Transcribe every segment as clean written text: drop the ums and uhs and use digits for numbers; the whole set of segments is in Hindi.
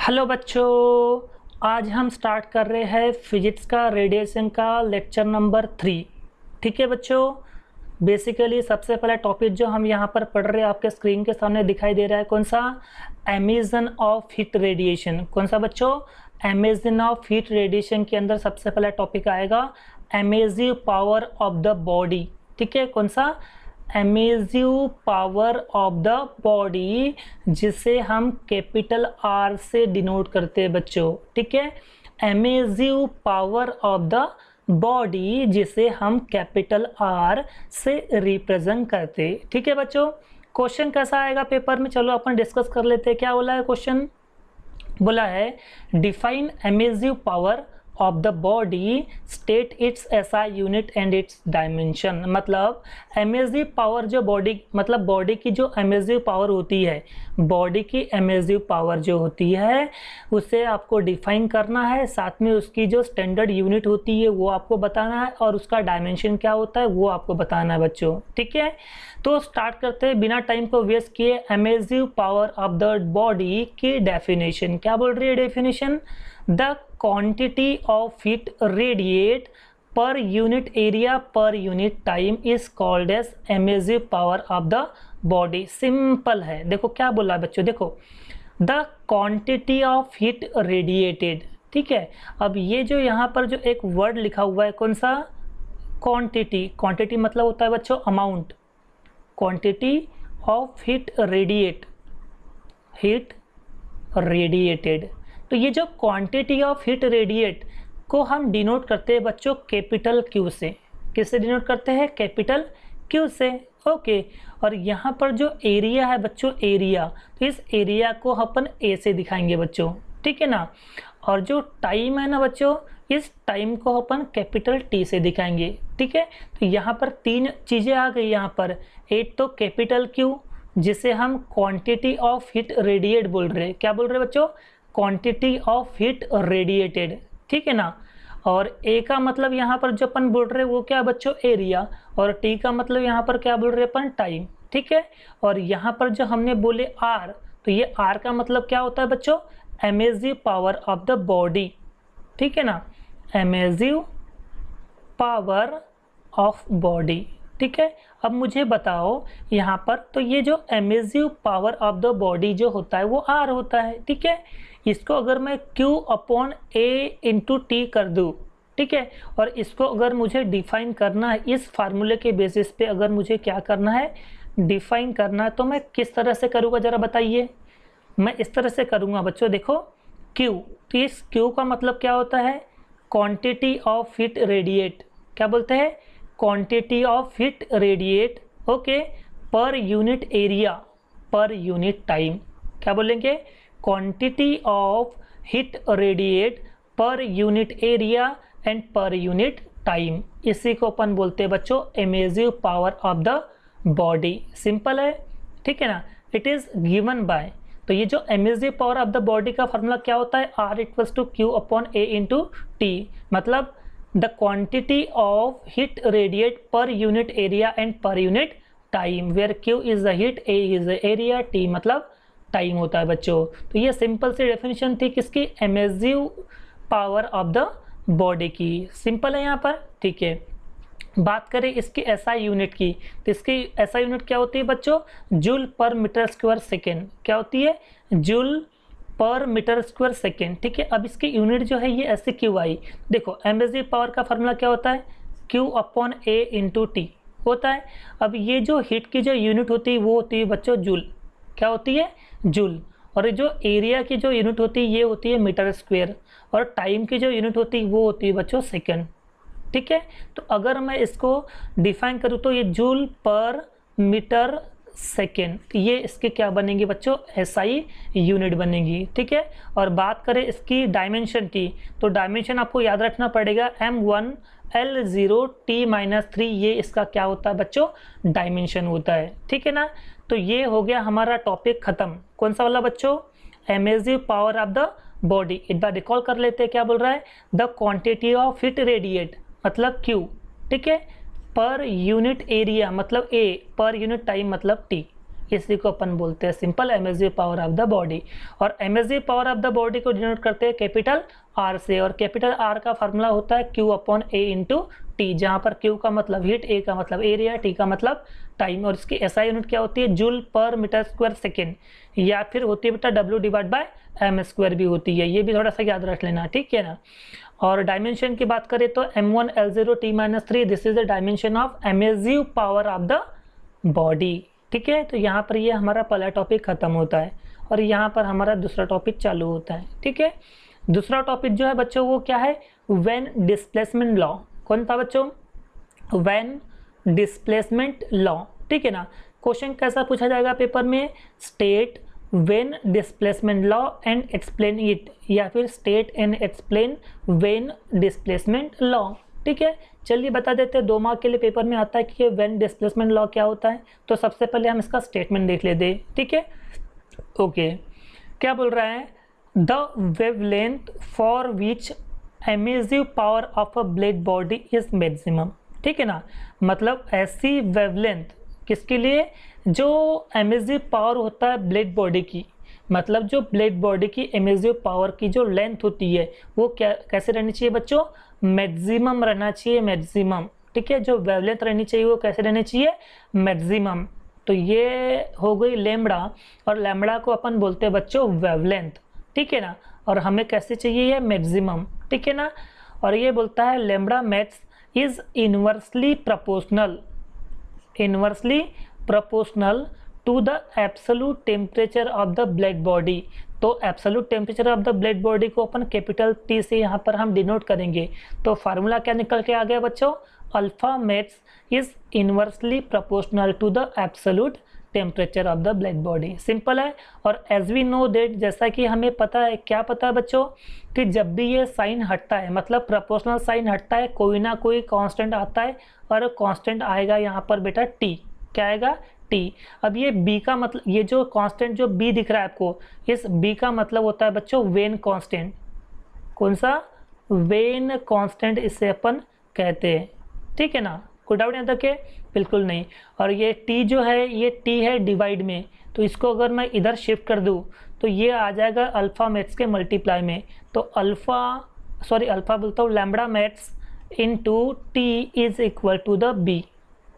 हेलो बच्चों, आज हम स्टार्ट कर रहे हैं फिजिक्स का रेडिएशन का लेक्चर नंबर 3। ठीक है बच्चों, बेसिकली सबसे पहला टॉपिक जो हम यहाँ पर पढ़ रहे हैं आपके स्क्रीन के सामने दिखाई दे रहा है, कौन सा? Emission of heat radiation. कौन सा बच्चों? एमिशन ऑफ हीट रेडिएशन के अंदर सबसे पहला टॉपिक आएगा emissive power of the body. ठीक है, कौन सा? Emissive power of the body, जिसे हम कैपिटल आर से डिनोट करते हैं बच्चों। ठीक है, emissive power of the body जिसे हम कैपिटल आर से रिप्रेजेंट करते। ठीक है बच्चों, क्वेश्चन कैसा आएगा पेपर में, चलो अपन डिस्कस कर लेते हैं। क्या बोला है क्वेश्चन? बोला है define emissive power of the body, state it's SI unit and it's dimension. मतलब एमिसिव पावर जो बॉडी, मतलब बॉडी की जो एमिसिव पावर होती है, बॉडी की एमिसिव पावर जो होती है उसे आपको डिफाइन करना है, साथ में उसकी जो स्टैंडर्ड यूनिट होती है वो आपको बताना है, और उसका डायमेंशन क्या होता है वो आपको बताना है बच्चों। ठीक है, तो स्टार्ट करते हैं बिना टाइम को वेस्ट किए। Emissive power of the body की डेफिनेशन क्या बोल रही है? Definition, the quantity of heat radiate per unit area per unit time is called as emissive power of the body। Simple है, देखो क्या बोला है बच्चों, देखो the quantity of heat radiated। ठीक है, अब ये जो यहाँ पर जो एक वर्ड लिखा हुआ है, कौन सा? क्वांटिटी। क्वांटिटी मतलब होता है बच्चों amount. Quantity of heat radiate, heat radiated. तो ये जो क्वांटिटी ऑफ हीट रेडिएट को हम डिनोट करते हैं बच्चों कैपिटल क्यू से। किससे डिनोट करते हैं? कैपिटल क्यू से। ओके, और यहाँ पर जो एरिया है बच्चों, एरिया, तो इस एरिया को अपन ए से दिखाएंगे बच्चों। ठीक है ना, और जो टाइम है ना बच्चों, इस टाइम को अपन कैपिटल टी से दिखाएंगे। ठीक है, तो यहाँ पर तीन चीज़ें आ गई यहाँ पर। एक तो कैपिटल क्यू जिसे हम क्वांटिटी ऑफ हीट रेडिएट बोल रहे हैं। क्या बोल रहे हैं बच्चों? Quantity of heat radiated. ठीक है ना, और ए का मतलब यहाँ पर जो अपन बोल रहे हैं वो क्या बच्चों? एरिया, और टी का मतलब यहाँ पर क्या बोल रहे हैं अपन? टाइम। ठीक है, और यहाँ पर जो हमने बोले आर, तो ये आर का मतलब क्या होता है बच्चों? Emissive power of the body. ठीक है ना, एमिसिव पावर ऑफ बॉडी। ठीक है, अब मुझे बताओ यहाँ पर, तो ये जो emissive power of the body जो होता है वो आर होता है। ठीक है, इसको अगर मैं Q upon A into T कर दूँ, ठीक है, और इसको अगर मुझे डिफाइन करना है इस फार्मूले के बेसिस पे, अगर मुझे क्या करना है? डिफाइन करना है, तो मैं किस तरह से करूँगा ज़रा बताइए? मैं इस तरह से करूँगा बच्चों, देखो Q, तो इस Q का मतलब क्या होता है? Quantity of heat radiate. क्या बोलते हैं? Quantity of heat radiate, okay, पर यूनिट एरिया पर यूनिट टाइम। क्या बोलेंगे? Quantity of heat radiate per unit area and per unit time. इसी को अपन बोलते हैं बच्चों emissive power of the body. Simple है, ठीक है ना, इट इज गिवन बाय। तो ये जो emissive power of the body का फॉर्मूला क्या होता है? R equals to Q upon A into T. मतलब the quantity of heat radiate per unit area and per unit time, where Q is the heat, A is the area, T मतलब टाइम होता है बच्चों। तो ये सिंपल सी डेफिनेशन थी किसकी? Emissive power of the body की। सिंपल है यहाँ पर। ठीक है, बात करें इसकी एसआई यूनिट की, तो इसकी एसआई यूनिट क्या होती है बच्चों? जूल पर मीटर स्क्वायर सेकेंड। क्या होती है? जूल पर मीटर स्क्वायर सेकेंड। ठीक है, अब इसकी यूनिट जो है ये ऐसे क्यू आई। देखो एमिसिव पावर का फॉर्मूला क्या होता है? Q upon A into T होता है। अब ये जो हीट की जो यूनिट होती है वो होती है बच्चों जूल। क्या होती है? जूल। और जो एरिया की जो यूनिट होती है ये होती है मीटर स्क्वायर, और टाइम की जो यूनिट होती है वो होती है बच्चों सेकंड। ठीक है, तो अगर मैं इसको डिफाइन करूँ तो ये जूल पर मीटर सेकेंड, ये इसके क्या बनेंगे बच्चों? एसआई यूनिट बनेगी। ठीक है, और बात करें इसकी डायमेंशन की, तो डायमेंशन आपको याद रखना पड़ेगा M1 L0 T-3, ये इसका क्या होता है बच्चों? डायमेंशन होता है। ठीक है ना, तो ये हो गया हमारा टॉपिक खत्म। कौन सा वाला बच्चों? Emissive power of the body. एक बार रिकॉल कर लेते हैं, क्या बोल रहा है? The quantity of heat radiate मतलब Q, ठीक है, पर यूनिट एरिया मतलब A, पर यूनिट टाइम मतलब T। इसी को अपन बोलते हैं simple emissive power of the body. और emissive power of the body को डिनोट करते हैं कैपिटल आर से, और कैपिटल आर का फार्मूला होता है Q upon A into T, जहाँ पर Q का मतलब हीट, A का मतलब एरिया, T का मतलब टाइम, और इसकी SI यूनिट क्या होती है, जूल पर मीटर स्क्वायर सेकेंड, या फिर होती है बेटा W divide by M square भी होती है, ये भी थोड़ा सा याद रख लेना, ठीक है ना। और डायमेंशन की बात करें तो M1L0T-3, this is the dimension of emissive power of the body, ठीक है। तो यहाँ पर ये हमारा पहला टॉपिक खत्म होता है और यहाँ पर हमारा दूसरा टॉपिक चालू होता है, ठीक है। दूसरा टॉपिक जो है बच्चों वो क्या है, व्हेन डिस्प्लेसमेंट लॉ। कौन था बच्चों, व्हेन डिस्प्लेसमेंट लॉ, ठीक है ना। क्वेश्चन कैसा पूछा जाएगा पेपर में, state when displacement law and explain it, या फिर state and explain when displacement law, ठीक है। चलिए बता देते हैं, 2 मार्क के लिए पेपर में आता है कि व्हेन डिस्प्लेसमेंट लॉ क्या होता है। तो सबसे पहले हम इसका स्टेटमेंट देख लेते हैं, ठीक है। ओके, क्या बोल रहा है, the wavelength for which emissive power of a blade body is maximum, ठीक है ना। मतलब ऐसी वेवलेंथ किसके लिए, जो एमिसिव पावर होता है ब्लेड बॉडी की, मतलब जो ब्लेड बॉडी की एमिसिव पावर की जो लेंथ होती है वो क्या कैसे रहनी चाहिए बच्चों, मैक्सिमम रहना चाहिए, मैक्सिमम, ठीक है। जो वेवलेंथ रहनी चाहिए वो कैसे रहनी चाहिए, मैक्सिमम। तो ये हो गई लैम्बडा, और लैम्बडा को अपन बोलते हैं बच्चों वेवलेंथ, ठीक है ना। और हमें कैसे चाहिए ये मैक्सिमम, ठीक है ना। और ये बोलता है lambda max is inversely proportional to the absolute temperature of the blood body. तो absolute temperature of the blood body को अपन कैपिटल T से यहाँ पर हम डिनोट करेंगे। तो फार्मूला क्या निकल के आ गया बच्चों, alpha max is inversely proportional to the absolute temperature of the blood body. Simple है। और एज वी नो दैट, जैसा कि हमें पता है, क्या पता है बच्चों, कि जब भी ये साइन हटता है, मतलब प्रोपोर्शनल साइन हटता है, कोई ना कोई कांस्टेंट आता है, और कांस्टेंट आएगा यहाँ पर बेटा T, क्या आएगा T। अब ये B का मतलब, ये जो कांस्टेंट जो B दिख रहा है आपको, इस B का मतलब होता है बच्चों वेन कांस्टेंट। कौन सा, वेन कांस्टेंट इसे अपन कहते हैं, ठीक है ना। कोई डाउट यहाँ तक है, बिल्कुल नहीं। और ये T जो है, ये T है डिवाइड में, तो इसको अगर मैं इधर शिफ्ट कर दूँ तो ये आ जाएगा अल्फा मैक्स के मल्टीप्लाई में। तो अल्फा बोलता हूँ, lambda max into T is equal to the B,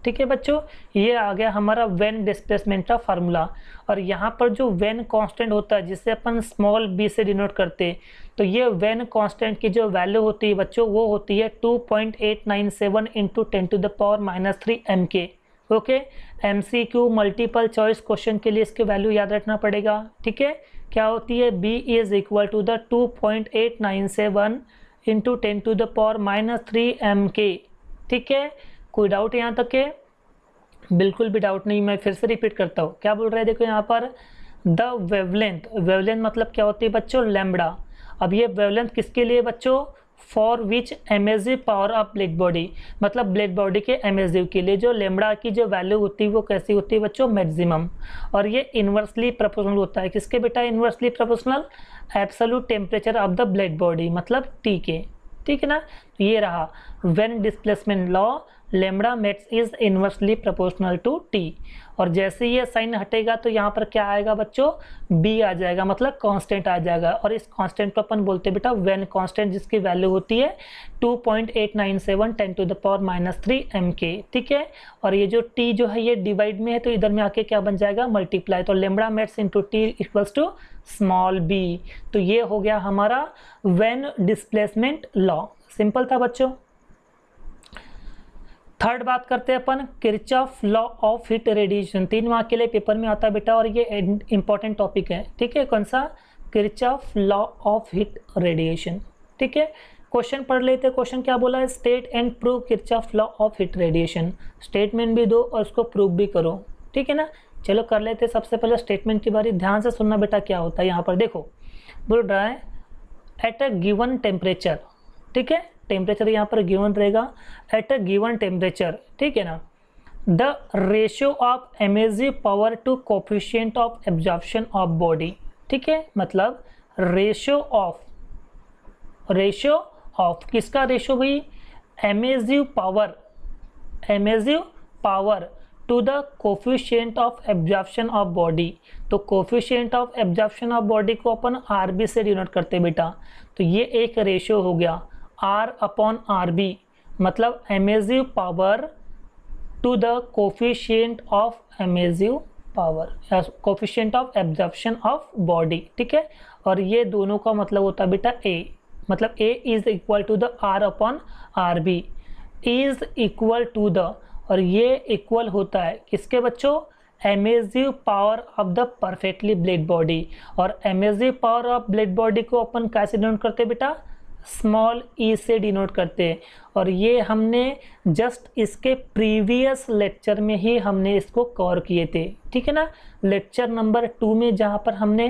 ठीक है बच्चों। ये आ गया हमारा वेन डिस्प्लेसमेंट का फार्मूला। और यहाँ पर जो वेन कांस्टेंट होता है, जिसे अपन स्मॉल b से डिनोट करते हैं, तो ये वेन कांस्टेंट की जो वैल्यू होती है बच्चों, वो होती है 2.897 इंटू 10⁻³ mK। Okay, MCQ multiple choice question के लिए इसके वैल्यू याद रखना पड़ेगा, ठीक है। क्या होती है, b is equal to the 2.897 इंटू 10⁻³ mK, ठीक है। कोई डाउट यहाँ तक है, बिल्कुल भी डाउट नहीं। मैं फिर से रिपीट करता हूँ, क्या बोल रहे हैं, देखो यहाँ पर द वेवलेंथ मतलब क्या होती है बच्चों, लैम्बडा। अब ये वेवलेंथ किसके लिए बच्चों, for which emissive power of blood body, मतलब ब्लड बॉडी के एमिसिव के लिए जो लैम्बडा की जो वैल्यू होती है वो कैसी होती है बच्चों, मैक्सिमम। और ये इन्वर्सली प्रोपोर्शनल होता है, किसके बेटा, inversely proportional absolute temperature of the blood body, मतलब T के, ठीक है ना। तो ये रहा Wien displacement law, lambda max is inversely proportional to T। और जैसे ये साइन हटेगा तो यहाँ पर क्या आएगा बच्चों, B आ जाएगा, मतलब कांस्टेंट आ जाएगा। और इस कांस्टेंट को अपन बोलते हैं बेटा वेन कांस्टेंट, जिसकी वैल्यू होती है 2.897 10⁻³ mK, ठीक है। और ये जो T जो है ये डिवाइड में है, तो इधर में आके क्या बन जाएगा, मल्टीप्लाई। तो lambda max into T equals to small b। तो ये हो गया हमारा वेन डिस्प्लेसमेंट लॉ। सिंपल था बच्चों। थर्ड बात करते हैं अपन Kirchhoff law of heat radiation. 3 mark के लिए पेपर में आता है बेटा, और ये इंपॉर्टेंट टॉपिक है, ठीक है। कौन सा, Kirchhoff law of heat radiation, ठीक है। क्वेश्चन पढ़ लेते हैं। क्वेश्चन क्या बोला है, state and prove Kirchhoff law of heat radiation. Statement भी दो और उसको प्रूव भी करो, ठीक है ना। चलो कर लेते हैं। सबसे पहले स्टेटमेंट की बारी, ध्यान से सुनना बेटा क्या होता है। यहाँ पर देखो बोल रहा है एट अ गिवन टेम्परेचर, ठीक है। टेम्परेचर यहाँ पर गिवन रहेगा, एट अ गिवन टेम्परेचर, ठीक है ना। The ratio of emissive power to coefficient of absorption of body, ठीक है। मतलब रेशियो ऑफ किसका रेशियो भाई, emissive power to the coefficient of absorption of body. तो coefficient of absorption of body को अपन आरबी से डिनोट करते हैं बेटा। तो ये एक रेशियो हो गया आर अपॉन आरबी, मतलब emissive power to the coefficient of emissive power, coefficient of absorption of body, ठीक है। और ये दोनों का मतलब होता है बेटा ए, मतलब A is equal to the R upon R B, is equal to the, और ये इक्वल होता है किसके बच्चों, emissive power of the perfectly black body. और emissive power of black body को अपन कैसे डिनोट करते हैं बेटा, स्मॉल ई से डिनोट करते हैं। और ये हमने जस्ट इसके प्रीवियस लेक्चर में ही हमने इसको कवर किए थे, ठीक है ना, लेक्चर नंबर 2 में, जहाँ पर हमने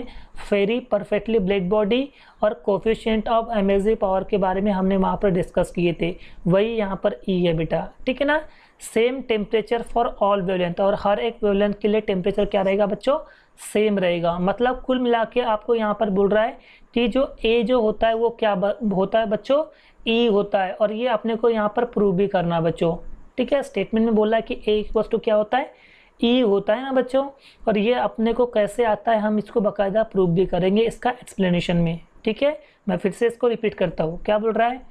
वेरी परफेक्टली ब्लेड बॉडी और कोफिशिएंट ऑफ एमिसिव पावर के बारे में हमने वहाँ पर डिस्कस किए थे। वही यहाँ पर ई है बेटा, ठीक है ना। Same temperature for all wavelength, और हर एक वेवलेंथ के लिए टेम्परेचर क्या रहेगा बच्चों, सेम रहेगा। मतलब कुल मिला के आपको यहाँ पर बोल रहा है कि जो ए जो होता है वो क्या होता है बच्चों, ई होता है। और ये अपने को यहाँ पर प्रूव भी करना बच्चों, ठीक है। स्टेटमेंट में बोला है कि ए इक्वल टू क्या होता है, ई होता है ना बच्चों। और ये अपने को कैसे आता है, हम इसको बाकायदा प्रूव भी करेंगे इसका एक्सप्लेनेशन में, ठीक है। मैं फिर से इसको रिपीट करता हूँ, क्या बोल रहा है,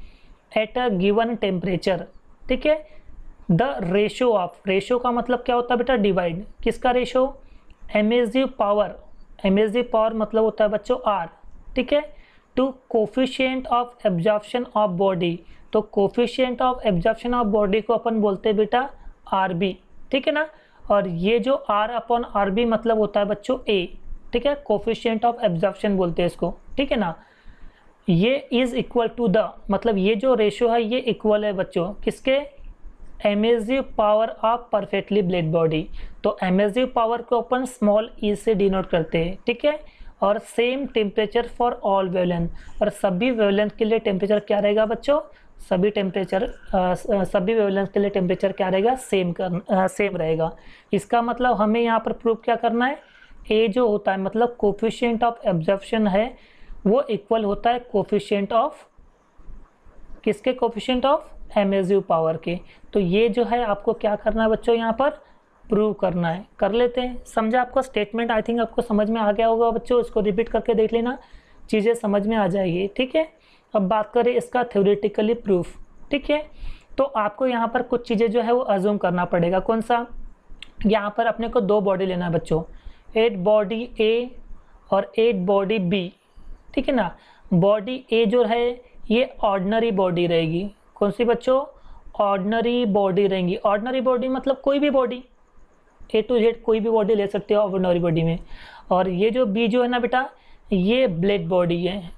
एट अ गिवन टेम्परेचर, ठीक है, द रेशो ऑफ, रेशो का मतलब क्या होता है बेटा, डिवाइड, किसका ratio, emissive power, emissive power मतलब होता है बच्चों आर, ठीक है, to coefficient of absorption of body. तो coefficient of absorption of body को अपन बोलते हैं बेटा आर बी, ठीक है ना। और ये जो आर अपॉन आर बी मतलब होता है बच्चों ए, ठीक है, कोफिशिएंट ऑफ एब्जॉर्प्शन बोलते हैं इसको, ठीक है ना। ये इज इक्वल टू द, मतलब ये जो रेशियो है ये इक्वल है बच्चों किसके, emissive power of perfectly black body. तो एमिसिव पावर को अपन स्मॉल ई से डिनोट करते हैं, ठीक है। और same temperature for all wavelength, और सभी वेवलेंथ के लिए टेम्परेचर क्या रहेगा बच्चों, सभी वेवलेंथ के लिए टेम्परेचर क्या रहेगा, सेम रहेगा। इसका मतलब हमें यहाँ पर प्रूव क्या करना है, ए जो होता है मतलब कोफिशिएंट ऑफ एब्जॉर्प्शन है वो इक्वल होता है कोफिशिएंट ऑफ किसके, कोफिशिएंट ऑफ एमिसिव पावर के। तो ये जो है आपको क्या करना है बच्चों, यहाँ पर प्रूव करना है, कर लेते हैं। समझा आपको स्टेटमेंट, आई थिंक आपको समझ में आ गया होगा बच्चों, इसको रिपीट करके देख लेना, चीज़ें समझ में आ जाएगी, ठीक है। अब बात करें इसका थ्योरेटिकली प्रूफ, ठीक है। तो आपको यहाँ पर कुछ चीज़ें जो है वो अज्यूम करना पड़ेगा। कौन सा, यहाँ पर अपने को 2 बॉडी लेना है बच्चों, 8 बॉडी ए और 8 बॉडी बी, ठीक है ना। बॉडी ए जो है ये ऑर्डिनरी बॉडी रहेगी, कौन सी बच्चों, ऑर्डिनरी बॉडी रहेंगी। ऑर्डिनरी बॉडी मतलब कोई भी बॉडी, ए टू जेड कोई भी बॉडी ले सकते हो ऑर्डिनरी बॉडी में। और ये जो बी जो है ना बेटा ये ब्लेड बॉडी है,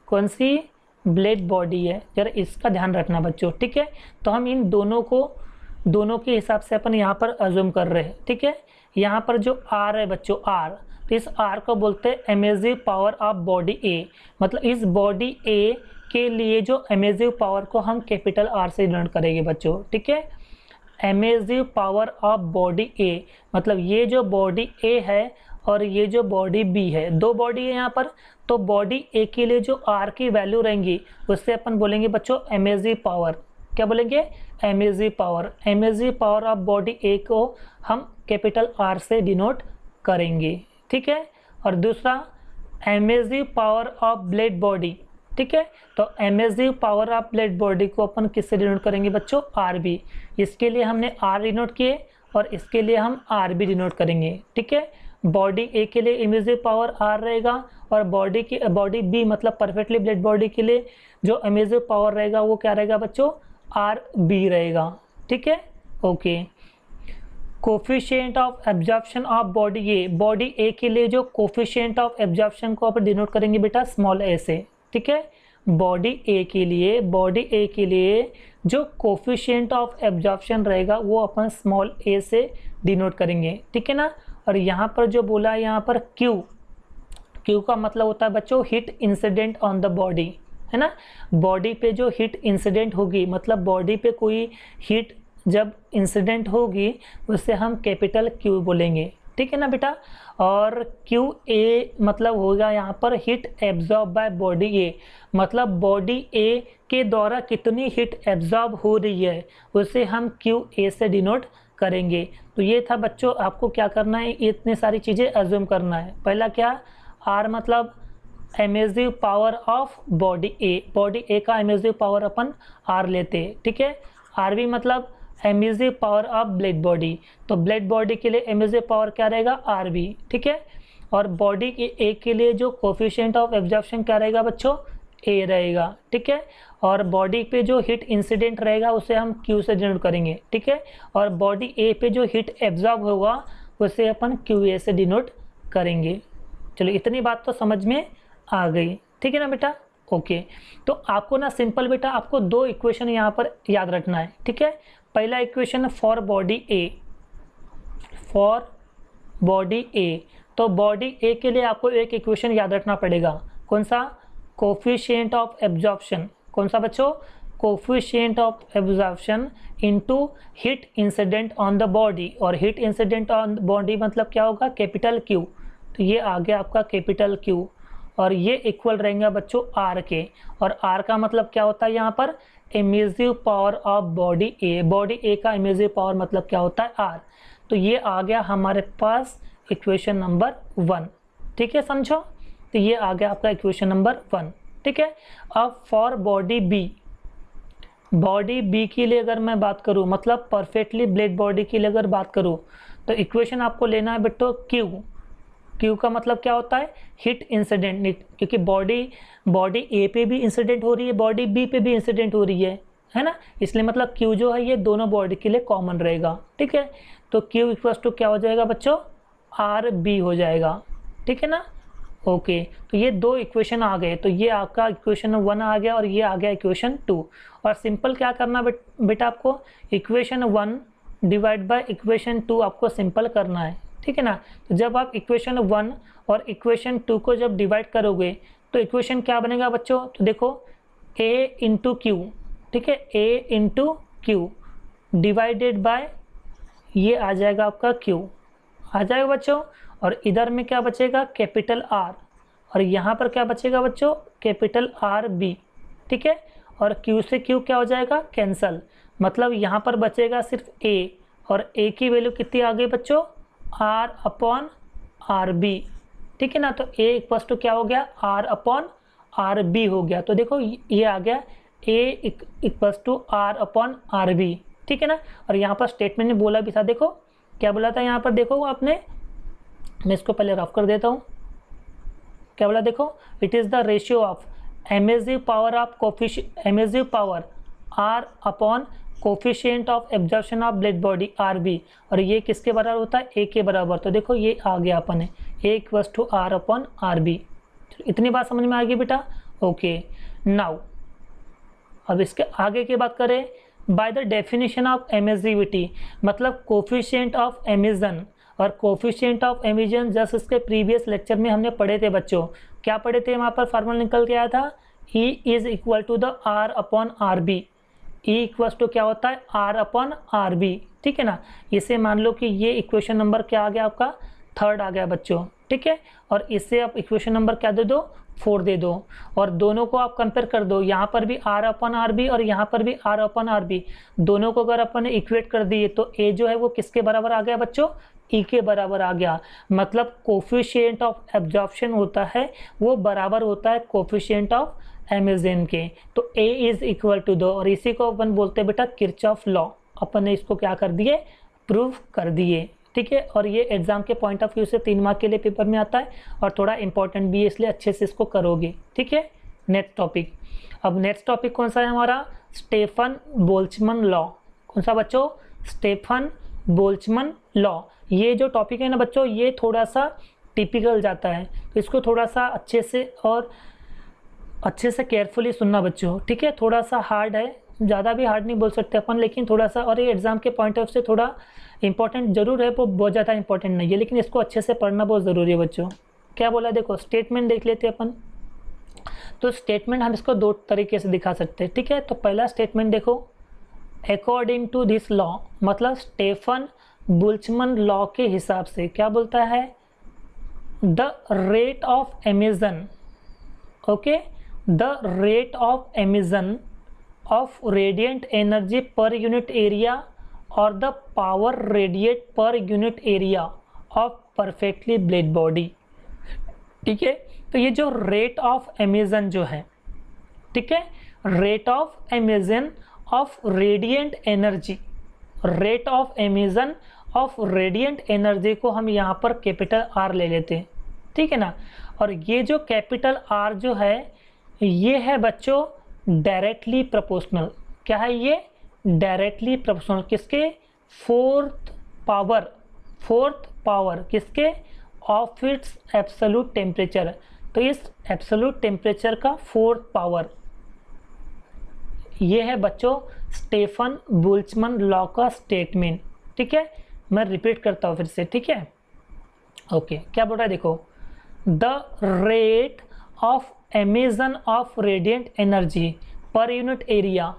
कौन सी, ब्लेड बॉडी है, जरा इसका ध्यान रखना बच्चों, ठीक है। तो हम इन दोनों के हिसाब से अपन यहाँ पर अज्यूम कर रहे हैं, ठीक है। यहाँ पर जो आर है बच्चों आर, तो इस आर को बोलते हैं एमिसिव पावर ऑफ बॉडी ए, मतलब इस बॉडी ए के लिए जो एमिसिव पावर को हम कैपिटल आर से डिनोट करेंगे बच्चों, ठीक है। एमिसिव पावर ऑफ बॉडी ए, मतलब ये जो बॉडी ए है और ये जो बॉडी बी है, 2 बॉडी है यहाँ पर। तो बॉडी ए के लिए जो आर की वैल्यू रहेंगी उससे अपन बोलेंगे बच्चों एमिसिव पावर, क्या बोलेंगे, emissive power. Emissive power of body A को हम कैपिटल आर से डिनोट करेंगे, ठीक है। और दूसरा emissive power of black body, ठीक है। तो emissive power of black body को अपन किससे डिनोट करेंगे बच्चों, आर बी। इसके लिए हमने आर डिनोट किए और इसके लिए हम आर बी डिनोट करेंगे, ठीक है। बॉडी ए के लिए एमिसिव पावर आर रहेगा और बॉडी बी मतलब परफेक्टली ब्लेड बॉडी के लिए जो एमिसिव पावर रहेगा वो क्या रहेगा बच्चों, आर बी रहेगा, ठीक है, okay. Coefficient of absorption of body A, body A के लिए जो कोफिशिएंट ऑफ एब्जॉर्प्शन को अपन डिनोट करेंगे बेटा स्मॉल ए से, ठीक है। बॉडी ए के लिए जो कोफिशिएंट ऑफ एब्जॉर्प्शन रहेगा वो अपन स्मॉल ए से डिनोट करेंगे, ठीक है ना। और यहाँ पर जो बोला है यहाँ पर क्यू का मतलब होता है बच्चों heat incident on the body, है ना। बॉडी पे जो हीट इंसिडेंट होगी, मतलब बॉडी पे कोई हीट जब इंसिडेंट होगी उससे हम कैपिटल क्यू बोलेंगे, ठीक है ना बेटा। और क्यू ए मतलब होगा यहाँ पर हीट एब्जॉर्ब बाय बॉडी ए, मतलब बॉडी ए के द्वारा कितनी हीट एब्जॉर्ब हो रही है उसे हम क्यू ए से डिनोट करेंगे। तो ये था बच्चों, आपको क्या करना है, इतनी सारी चीज़ें एज्यूम करना है। पहला क्या, आर मतलब एमिसिव पावर ऑफ बॉडी ए का एमिसिव पावर अपन आर लेते हैं, ठीक है। आर बी मतलब emissive power of blood body, तो ब्लड बॉडी के लिए एमिसिव पावर क्या रहेगा, आर बी, ठीक है। और बॉडी के ए के लिए जो कोफिशिएंट ऑफ एब्जॉर्प्शन क्या रहेगा बच्चों, ए रहेगा, ठीक है। और बॉडी पे जो हीट इंसिडेंट रहेगा उसे हम क्यू से डिनोट करेंगे, ठीक है। और बॉडी ए पे जो हीट एब्जॉर्ब होगा उसे अपन क्यू ए से डिनोट करेंगे। चलो इतनी बात तो समझ में आ गई, ठीक है ना बेटा, ओके। तो आपको ना सिंपल बेटा आपको दो इक्वेशन यहाँ पर याद रखना है, ठीक है। पहला equation for body A, for body A, तो बॉडी ए के लिए आपको एक इक्वेशन याद रखना पड़ेगा, कौन सा, कोफिशिएंट ऑफ एब्जॉर्प्शन, कौन सा बच्चों, coefficient of absorption into heat incident on the body. और हीट इंसिडेंट ऑन बॉडी मतलब क्या होगा, कैपिटल क्यू, तो ये आ गया आपका कैपिटल क्यू। और ये इक्वल रहेंगे बच्चों आर के, और आर का मतलब क्या होता है यहाँ पर, एमिसिव पावर ऑफ बॉडी ए का एमिसिव पावर मतलब क्या होता है, आर। तो ये आ गया हमारे पास इक्वेशन नंबर 1, ठीक है, समझो। तो ये आ गया आपका इक्वेशन नंबर 1, ठीक है। अब फॉर बॉडी बी के लिए अगर मैं बात करूँ, मतलब परफेक्टली ब्लड बॉडी के लिए अगर बात करूँ, तो इक्वेशन आपको लेना है बेटो क्यू का मतलब क्या होता है, हीट इंसिडेंट, क्योंकि बॉडी ए पे भी इंसिडेंट हो रही है, बॉडी बी पे भी इंसिडेंट हो रही है ना, इसलिए मतलब क्यू जो है ये दोनों बॉडी के लिए कॉमन रहेगा, ठीक है। तो क्यू इक्वल टू क्या हो जाएगा बच्चों, आर बी हो जाएगा, ठीक है ना, ओके। तो ये दो इक्वेशन आ गए, तो ये आपका इक्वेशन 1 आ गया और ये आ गया इक्वेशन 2। और सिंपल क्या करना बेटा, आपको इक्वेशन 1 डिवाइड बाय इक्वेशन 2 आपको सिंपल करना है, ठीक है ना। तो जब आप इक्वेशन 1 और इक्वेशन 2 को जब डिवाइड करोगे तो इक्वेशन क्या बनेगा बच्चों, तो देखो a इंटू क्यू, ठीक है, a into Q divided by ये आ जाएगा आपका q आ जाएगा बच्चों। और इधर में क्या बचेगा, कैपिटल R, और यहाँ पर क्या बचेगा बच्चों, कैपिटल आर बी, ठीक है। और Q से Q क्या हो जाएगा, कैंसल, मतलब यहाँ पर बचेगा सिर्फ A, और A की वैल्यू कितनी आ गई बच्चों, R अपॉन आर बी, ठीक है ना। तो A इक्वल्स टू क्या हो गया, R अपॉन आर बी हो गया। तो देखो ये आ गया A equals to R upon R B, ठीक है ना। और यहाँ पर स्टेटमेंट में बोला भी था, देखो क्या बोला था यहाँ पर, देखो आपने, मैं इसको पहले रफ कर देता हूँ, क्या बोला देखो, it is the ratio of emissive power of emissive power R upon coefficient of absorption of blood body R B, और ये किसके बराबर होता है, ए के बराबर। तो देखो ये आ गया अपन, A equals to R upon R B. इतनी बात समझ में आ गई बेटा, ओके। नाउ अब इसके आगे की बात करें, by the definition of emissivity, मतलब कोफिशिएंट ऑफ एमिशन, और कोफिशिएंट ऑफ एमिशन जस्ट इसके प्रीवियस लेक्चर में हमने पढ़े थे बच्चों, क्या पढ़े थे, वहाँ पर फार्मूला निकल के आया था, E is equal to the R upon R B, E equals to क्या होता है, आर अपॉन आर बी, ठीक है ना। इसे मान लो कि ये इक्वेशन नंबर क्या आ गया आपका, 3rd आ गया बच्चों, ठीक है। और इससे आप इक्वेशन नंबर क्या दे दो, 4 दे दो, और दोनों को आप कंपेयर कर दो, यहाँ पर भी आर अपॉन आर बी और यहाँ पर भी आर अपॉन आर बी, दोनों को अगर अपन ने इक्वेट कर दिए तो ए जो है वो किसके बराबर आ गया बच्चों, ई के बराबर आ गया। मतलब कोफिशिएंट ऑफ एब्जॉर्प्शन होता है वो बराबर होता है कोफिशिएंट ऑफ एमिशन के। तो ए इज इक्वल टू 2, और इसी को अपन बोलते हैं बेटा किरचॉफ लॉ। अपन ने इसको क्या कर दिए, प्रूव कर दिए, ठीक है। और ये एग्जाम के पॉइंट ऑफ व्यू से 3 मार्क के लिए पेपर में आता है और थोड़ा इंपॉर्टेंट भी है, इसलिए अच्छे से इसको करोगे, ठीक है। नेक्स्ट टॉपिक, अब नेक्स्ट टॉपिक कौन सा है हमारा, स्टेफन बोल्ट्जमैन लॉ। कौन सा बच्चों, स्टेफन बोल्ट्जमैन लॉ। ये जो टॉपिक है ना बच्चों, ये थोड़ा सा टिपिकल जाता है, तो इसको थोड़ा सा अच्छे से केयरफुली सुनना बच्चों, ठीक है। थोड़ा सा हार्ड है, ज़्यादा भी हार्ड नहीं बोल सकते अपन, लेकिन थोड़ा सा, और ये एग्जाम के पॉइंट ऑफ से थोड़ा इंपॉर्टेंट जरूर है, वो बहुत ज़्यादा इंपॉर्टेंट नहीं है, लेकिन इसको अच्छे से पढ़ना बहुत ज़रूरी है बच्चों। क्या बोला देखो, स्टेटमेंट देख लेते हैं अपन। तो स्टेटमेंट हम इसको 2 तरीके से दिखा सकते हैं, ठीक है। तो पहला स्टेटमेंट देखो, अकॉर्डिंग टू दिस लॉ, मतलब स्टेफन बोल्ट्जमैन लॉ के हिसाब से क्या बोलता है, the rate of emission, okay, the rate of emission of radiant energy per unit area और the power radiate per unit area of perfectly black body. ठीक है, तो ये जो रेट ऑफ एमिशन जो है, ठीक है, rate of emission of radiant energy, rate of emission of radiant energy को हम यहाँ पर कैपिटल आर ले लेते हैं। ठीक है ना, और ये जो कैपिटल आर जो है ये है बच्चों डायरेक्टली प्रोपोर्शनल। क्या है ये? डायरेक्टली प्रोपोर्शनल किसके? फोर्थ पावर किसके? Of its absolute temperature. तो इस एब्सोल्यूट टेम्परेचर का फोर्थ पावर, ये है बच्चों स्टेफन बोल्ट्जमैन लॉ का स्टेटमेंट। ठीक है, मैं रिपीट करता हूँ फिर से। ठीक है, ओके, क्या बोल रहा है देखो, the rate of emission of radiant energy per unit area.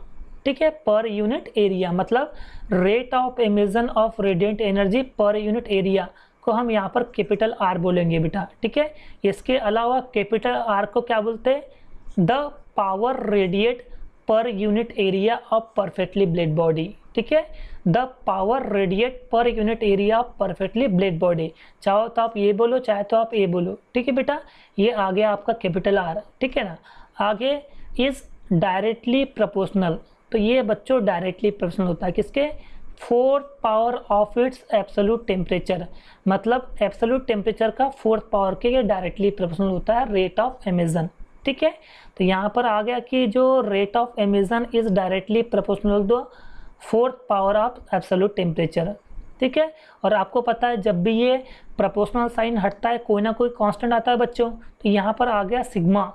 ठीक है, पर यूनिट एरिया मतलब rate of emission of radiant energy per unit area को हम यहाँ पर कैपिटल आर बोलेंगे बेटा। ठीक है, इसके अलावा कैपिटल आर को क्या बोलते हैं? The power radiate per unit area of perfectly black body. ठीक है, the power radiate per unit area of perfectly black body. चाहो तो आप ये बोलो, चाहे तो आप ये बोलो। ठीक है बेटा, ये आ गया आपका कैपिटल आर। ठीक है ना, आगे इज डायरेक्टली प्रोपोर्शनल। तो ये बच्चों डायरेक्टली प्रोपोर्शनल होता है किसके? Fourth power of its absolute temperature, मतलब एब्सोल्यूट टेम्परेचर का फोर्थ पावर के ये डायरेक्टली प्रोपोर्शनल होता है रेट ऑफ एमिशन। ठीक है, तो यहाँ पर आ गया कि जो rate of emission is directly proportional to fourth power of absolute temperature. ठीक है, और आपको पता है जब भी ये प्रोपोर्शनल साइन हटता है कोई ना कोई कांस्टेंट आता है बच्चों। तो यहाँ पर आ गया सिग्मा।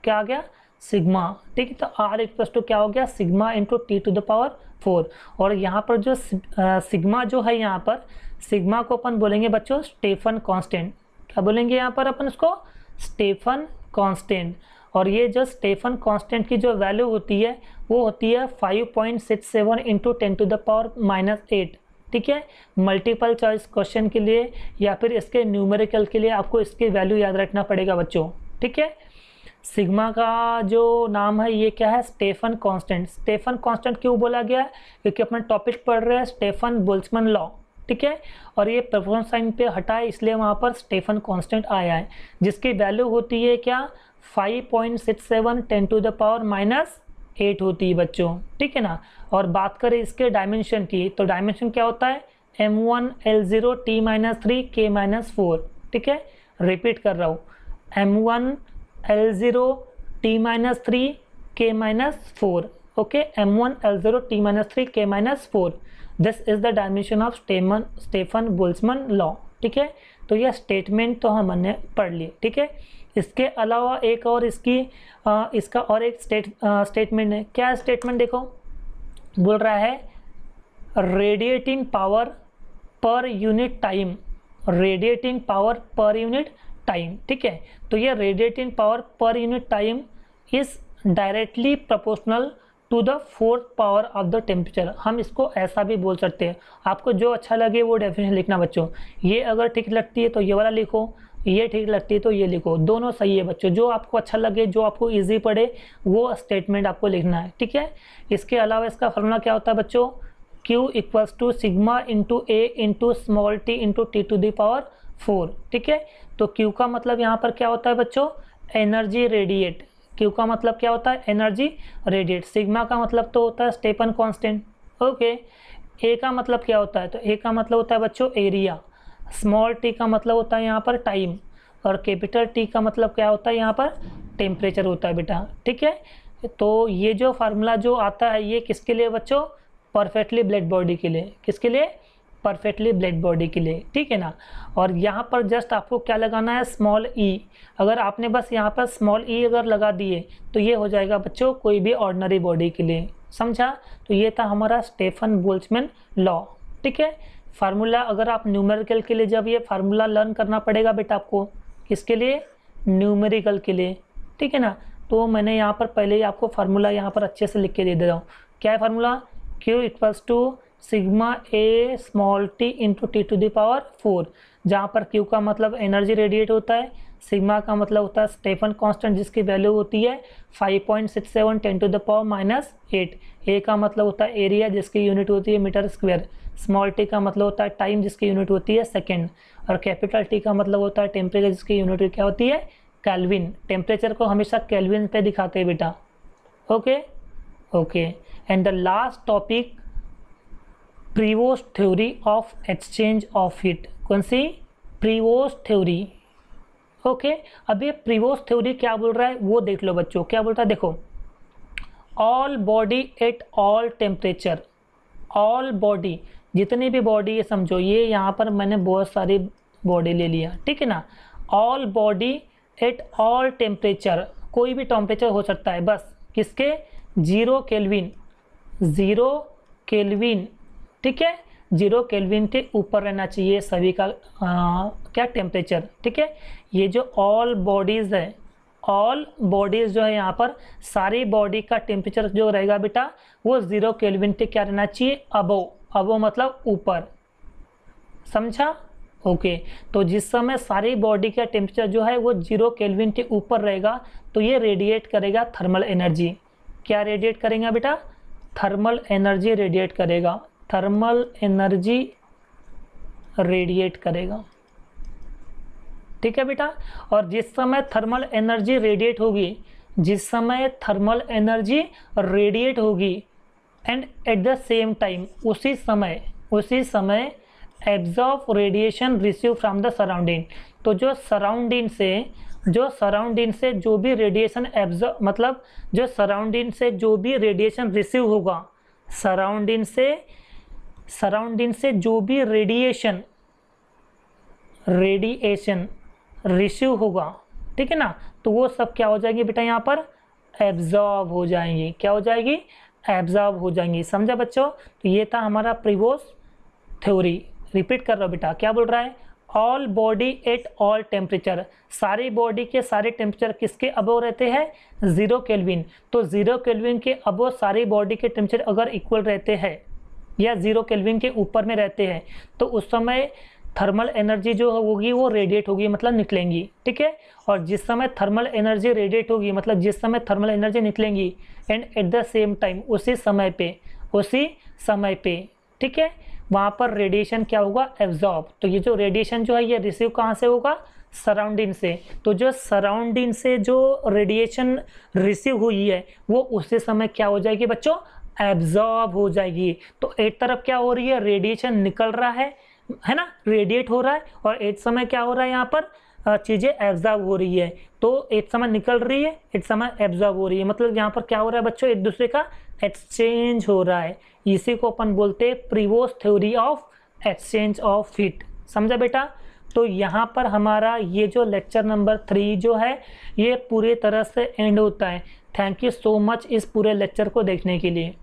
क्या आ गया? सिग्मा। ठीक है, तो आर इक्वल टू क्या हो गया? Sigma into T to the power 4। और यहाँ पर जो सिग्मा जो है, यहाँ पर सिग्मा को अपन बोलेंगे बच्चों स्टेफन कांस्टेंट। क्या बोलेंगे यहाँ पर अपन उसको? Stefan constant. और ये जो स्टेफन कांस्टेंट की जो वैल्यू होती है वो होती है 5.67 इंटू 10 टू द पावर -8। ठीक है, मल्टीपल चॉइस क्वेश्चन के लिए या फिर इसके न्यूमेरिकल के लिए आपको इसकी वैल्यू याद रखना पड़ेगा बच्चों। ठीक है, सिग्मा का जो नाम है ये क्या है? Stephen constant. स्टेफन कांस्टेंट क्यों बोला गया? क्योंकि अपना टॉपिक पढ़ रहे हैं स्टेफन बोल्ट्जमैन लॉ। ठीक है, और ये प्रोपोर्शनल साइन पे हटा है इसलिए वहाँ पर स्टेफन कांस्टेंट आया है, जिसकी वैल्यू होती है क्या? 5.67 10 टू द पावर -8 होती है बच्चों। ठीक है ना, और बात करें इसके डायमेंशन की, तो डायमेंशन क्या होता है? m1 L0 T-3 K-4। ठीक है, रिपीट कर रहा हूँ, m1 L0 T-3 K-4। Okay, m1 L0 T-3 K-4, this is the dimension of Stefan Boltzmann law. ठीक है, तो यह स्टेटमेंट तो हमने पढ़ लिए। ठीक है, इसके अलावा एक और इसका और एक स्टेटमेंट है। क्या स्टेटमेंट देखो, बोल रहा है radiating power per unit time, radiating power per unit time. ठीक है, तो ये radiating power per unit time is directly proportional to the fourth power of the temperature. हम इसको ऐसा भी बोल सकते हैं, आपको जो अच्छा लगे वो डेफिनेशन लिखना बच्चों। ये अगर ठीक लगती है तो ये वाला लिखो, ये ठीक लगती है तो ये लिखो, दोनों सही है बच्चों। जो आपको अच्छा लगे, जो आपको इजी पड़े वो स्टेटमेंट आपको लिखना है। ठीक है, इसके अलावा इसका फॉर्मूला क्या होता है बच्चों? Q equals to sigma into A into small T into T to the power 4। ठीक है, तो Q का मतलब यहाँ पर क्या होता है बच्चों? Energy radiate. Q का मतलब क्या होता है? Energy radiate. सिग्मा का मतलब तो होता है स्टेफन कांस्टेंट। ओके, A का मतलब क्या होता है? तो A का मतलब होता है बच्चों एरिया। स्मॉल t का मतलब होता है यहाँ पर टाइम, और कैपिटल T का मतलब क्या होता है यहाँ पर? टेम्परेचर होता है बेटा। ठीक है, तो ये जो फार्मूला जो आता है ये किसके लिए बच्चों? परफेक्टली ब्लेड बॉडी के लिए। किसके लिए? परफेक्टली ब्लेड बॉडी के लिए। ठीक है ना, और यहाँ पर जस्ट आपको क्या लगाना है? Small e। अगर आपने बस यहाँ पर स्मॉल e अगर लगा दिए तो ये हो जाएगा बच्चों कोई भी ऑर्डिनरी बॉडी के लिए। समझा? तो ये था हमारा स्टेफन बोल्ट्जमैन लॉ। ठीक है, फार्मूला अगर आप न्यूमेरिकल के लिए जब ये फार्मूला लर्न करना पड़ेगा बेटा आपको, किसके लिए? न्यूमेरिकल के लिए। ठीक है ना, तो मैंने यहाँ पर पहले ही आपको फार्मूला यहाँ पर अच्छे से लिख के दे रहा हूँ। क्या है formula? Q equals to sigma A small T into T to the power 4, जहाँ पर Q का मतलब एनर्जी रेडिएट होता है, सिग्मा का मतलब होता है स्टेफन कांस्टेंट जिसकी वैल्यू होती है 5.67 10⁻⁸। ए का मतलब होता है एरिया जिसकी यूनिट होती है मीटर स्क्वायर। स्मॉल टी का मतलब होता है टाइम जिसकी यूनिट होती है सेकेंड। और कैपिटल टी का मतलब होता है टेम्परेचर जिसकी यूनिट क्या होती है केल्विन। टेम्परेचर को हमेशा केल्विन पे दिखाते हैं बेटा। Okay okay. And the last topic Prevost theory of exchange of heat. कौन सी? Prevost theory. ओके अब ये प्रीवोस्ट थ्योरी क्या बोल रहा है वो देख लो बच्चों। क्या बोलता है देखो, all body at all temperature. All body, जितनी भी बॉडी है समझो, ये यहाँ पर मैंने बहुत सारी बॉडी ले लिया, ठीक है ना। All body at all temperature, कोई भी टेम्परेचर हो सकता है, बस किसके? 0 केल्विन। 0 केल्विन, ठीक है, 0 केल्विन के ऊपर रहना चाहिए सभी का क्या टेम्परेचर, ठीक है। ये जो ऑल बॉडीज़ है, ऑल बॉडीज़ जो है यहाँ पर सारी बॉडी का टेम्परेचर जो रहेगा बेटा वो 0 केल्विन के क्या रहना चाहिए? अबोव। अबोव मतलब ऊपर, समझा? ओके तो जिस समय सारी बॉडी का टेम्परेचर जो है वो 0 केल्विन के ऊपर रहेगा तो ये रेडिएट करेगा थर्मल एनर्जी। क्या रेडिएट करेगा बेटा? थर्मल एनर्जी रेडिएट करेगा। थर्मल एनर्जी रेडिएट करेगा, ठीक है बेटा। और जिस समय थर्मल एनर्जी रेडिएट होगी, जिस समय थर्मल एनर्जी रेडिएट होगी and at the same time उसी समय absorb radiation receive from the surrounding. तो जो सराउंडिंग से जो भी रेडिएशन एब्जॉर्ब मतलब जो सराउंडिंग से जो भी रेडिएशन रिसीव होगा, सराउंडिंग से जो भी रेडिएशन रिसीव होगा, ठीक है ना, तो वो सब क्या हो जाएंगे बेटा यहाँ पर? एब्जॉर्ब हो जाएंगी। क्या हो जाएगी? एब्जॉर्ब हो जाएंगी। समझा बच्चों? तो ये था हमारा प्रीवोस्ट थ्योरी। रिपीट कर रहा हूँ बेटा, क्या बोल रहा है? All body at all temperature, सारी बॉडी के सारे टेम्परेचर किसके अबव रहते हैं? 0 केल्विन। तो 0 केल्विन के अबव सारी बॉडी के टेम्परेचर अगर इक्वल रहते हैं या 0 केल्विन के ऊपर में रहते हैं तो उस समय थर्मल एनर्जी जो होगी वो रेडिएट होगी, मतलब निकलेंगी, ठीक है। और जिस समय थर्मल एनर्जी रेडिएट होगी मतलब जिस समय थर्मल एनर्जी निकलेंगी and at the same time उसी समय पे, ठीक है, वहाँ पर रेडिएशन क्या होगा? एब्जॉर्ब। तो ये जो रेडिएशन जो है ये रिसीव कहाँ से होगा? सराउंडिंग से। तो जो सराउंडिंग से जो रेडिएशन रिसीव हुई है वो उसी समय क्या हो जाएगी बच्चों? एब्जॉर्ब हो जाएगी। तो एक तरफ क्या हो रही है? रेडिएशन निकल रहा है ना, रेडिएट हो रहा है, और एक समय क्या हो रहा है यहाँ पर? चीज़ें एब्जॉर्ब हो रही है। तो एक समय निकल रही है, एक समय एब्जॉर्ब हो रही है, मतलब यहाँ पर क्या हो रहा है बच्चों? एक दूसरे का एक्सचेंज हो रहा है। इसी को अपन बोलते हैं Prevost theory of exchange of heat. समझा बेटा? तो यहाँ पर हमारा ये जो लेक्चर नंबर 3 जो है ये पूरी तरह से एंड होता है। थैंक यू सो मच इस पूरे लेक्चर को देखने के लिए।